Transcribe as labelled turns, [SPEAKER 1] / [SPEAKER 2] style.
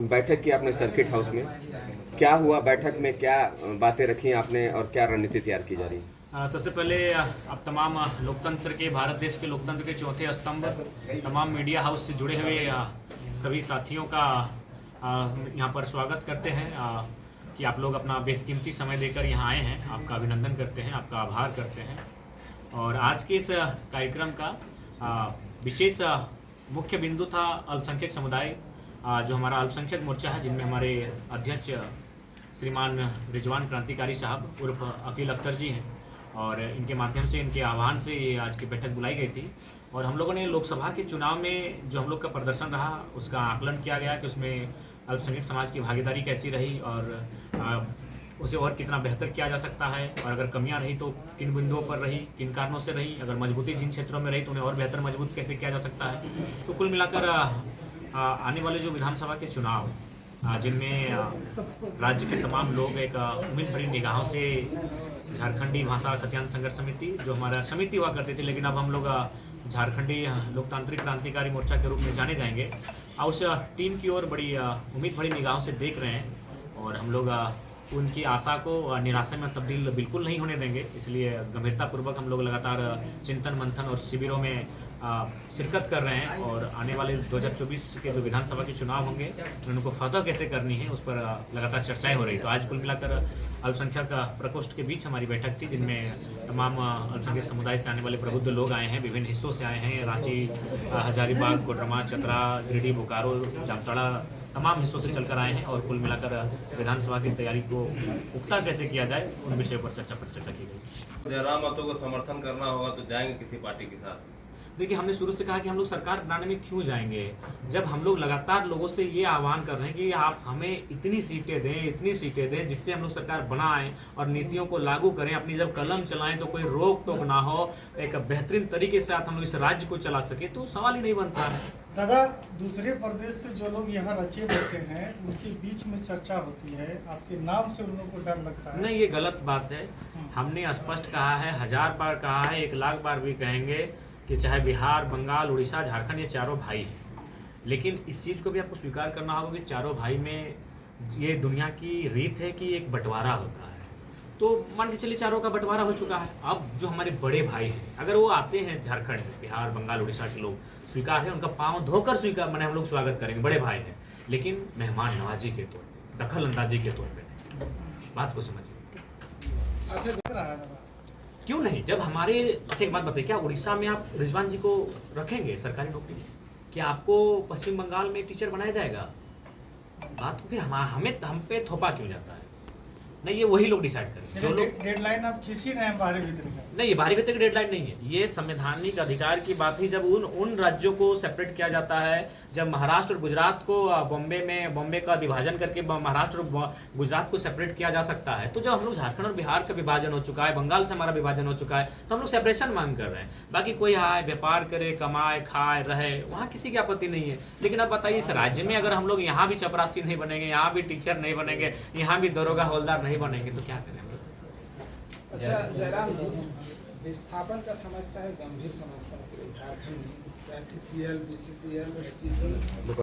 [SPEAKER 1] बैठक की आपने सर्किट हाउस में, क्या हुआ बैठक में, क्या बातें रखी आपने और क्या रणनीति तैयार की जा रही है?
[SPEAKER 2] सबसे पहले अब तमाम लोकतंत्र के भारत देश के लोकतंत्र के चौथे स्तंभ तमाम मीडिया हाउस से जुड़े हुए सभी साथियों का यहाँ पर स्वागत करते हैं कि आप लोग अपना बेशकीमती समय देकर यहाँ आए हैं। आपका अभिनंदन करते हैं, आपका आभार करते हैं। और आज के इस कार्यक्रम का विशेष मुख्य बिंदु था अल्पसंख्यक समुदाय, जो हमारा अल्पसंख्यक मोर्चा है, जिनमें हमारे अध्यक्ष श्रीमान रिजवान क्रांतिकारी साहब उर्फ अकील अख्तर जी हैं। और इनके माध्यम से, इनके आह्वान से ये आज की बैठक बुलाई गई थी। और हम लोगों ने लोकसभा के चुनाव में जो हम लोग का प्रदर्शन रहा, उसका आकलन किया गया कि उसमें अल्पसंख्यक समाज की भागीदारी कैसी रही और उसे और कितना बेहतर किया जा सकता है, और अगर कमियां रही तो किन बिंदुओं पर रही, किन कारणों से रही, अगर मजबूती जिन क्षेत्रों में रही तो उन्हें और बेहतर मजबूत कैसे किया जा सकता है। तो कुल मिलाकर आने वाले जो विधानसभा के चुनाव, जिनमें राज्य के तमाम लोग एक उम्मीद भरी निगाहों से झारखंडी भाषा खतियान संघर्ष समिति, जो हमारा समिति हुआ करती थी लेकिन अब हम लोग झारखंडी लोकतांत्रिक क्रांतिकारी मोर्चा के रूप में जाने जाएंगे, उस टीम की ओर बड़ी उम्मीद भरी निगाहों से देख रहे हैं। और हम लोग उनकी आशा को निराशा में तब्दील बिल्कुल नहीं होने देंगे। इसलिए गंभीरतापूर्वक हम लोग लगातार चिंतन मंथन और शिविरों में शिरकत कर रहे हैं। और आने वाले 2024 के जो विधानसभा के चुनाव होंगे, उनको फतह कैसे करनी है उस पर लगातार चर्चाएं हो रही। तो आज कुल मिलाकर अल्पसंख्यक प्रकोष्ठ के बीच हमारी बैठक थी, जिनमें तमाम अल्पसंख्यक समुदाय से आने वाले प्रबुद्ध लोग आए हैं, विभिन्न हिस्सों से आए हैं। रांची, हजारीबाग, कोडरमा, चतरा, गिरिडीह, बोकारो, जामताड़ा, तमाम हिस्सों से चलकर आए हैं। और कुल मिलाकर विधानसभा की तैयारी को पुख्ता कैसे किया जाए उन विषयों पर चर्चा की गई।
[SPEAKER 3] जयराम मतों को समर्थन करना होगा तो जाएंगे किसी पार्टी के साथ?
[SPEAKER 2] देखिए, हमने शुरू से कहा कि हम लोग सरकार बनाने में क्यों जाएंगे, जब हम लोग लगातार लोगों से ये आह्वान कर रहे हैं कि आप हमें इतनी सीटें दें जिससे हम लोग सरकार बनाएं और नीतियों को लागू करें, अपनी जब कलम चलाएं तो कोई रोक टोक ना हो, एक बेहतरीन तरीके से हम लोग इस राज्य को चला सके, तो सवाल ही नहीं बनता है।
[SPEAKER 4] दादा, दूसरे प्रदेश से जो लोग यहाँ रचे बसे हैं उनके बीच में चर्चा होती है, आपके नाम से उन लोगों को डर लगता है।
[SPEAKER 2] नहीं, ये गलत बात है। हमने स्पष्ट कहा है, 1000 बार कहा है, 1,00,000 बार भी कहेंगे कि चाहे बिहार, बंगाल, उड़ीसा, झारखंड, ये चारों भाई हैं। लेकिन इस चीज़ को भी आपको स्वीकार करना होगा कि चारों भाई में ये दुनिया की रीत है कि एक बंटवारा होता है। तो मान के चलिए चारों का बंटवारा हो चुका है। अब जो हमारे बड़े भाई हैं, अगर वो आते हैं झारखंड, बिहार, बंगाल, उड़ीसा के लोग, स्वीकार है, उनका पाँव धोकर स्वीकार, मैंने हम लोग स्वागत करेंगे, बड़े भाई हैं। लेकिन मेहमान नवाजी के तौर पर, दखल अंदाजी के तौर पर, बात को समझिए।
[SPEAKER 4] अच्छा, दिख रहा है दादा।
[SPEAKER 2] क्यों नहीं? जब हमारे, अच्छा एक बात बताइए, क्या उड़ीसा में आप रिजवान जी को रखेंगे सरकारी नौकरी में? क्या आपको पश्चिम बंगाल में टीचर बनाया जाएगा? बात फिर हम पे थोपा क्यों जाता है? नहीं, ये वही लोग डिसाइड करें जो लोग।
[SPEAKER 4] डेडलाइन आप खींची रहे हैं बाहरी भीतर का?
[SPEAKER 2] नहीं, ये बाहरी भीतर की डेडलाइन नहीं है, ये संवैधानिक अधिकार की बात ही। जब उन राज्यों को सेपरेट किया जाता है, जब महाराष्ट्र और गुजरात को बॉम्बे का विभाजन करके महाराष्ट्र और गुजरात को सेपरेट किया जा सकता है, तो जब हम लोग झारखंड और बिहार का विभाजन हो चुका है, बंगाल से हमारा विभाजन हो चुका है, तो हम लोग सेपरेशन मांग कर रहे हैं। बाकी कोई आए, व्यापार करे, कमाए, खाए, रहे, वहाँ किसी की आपत्ति नहीं है। लेकिन अब बताइए, इस राज्य में अगर हम लोग यहाँ भी चपरासी नहीं बनेंगे, यहाँ भी टीचर नहीं बनेंगे, यहाँ भी दरोगा हवलदार नहीं बनेंगे, तो क्या करें?
[SPEAKER 5] अच्छा जयराम जी, विस्थापन का समस्या है, गंभीर समस्या है पूरे झारखंड में, CCL, BCCL, HGC।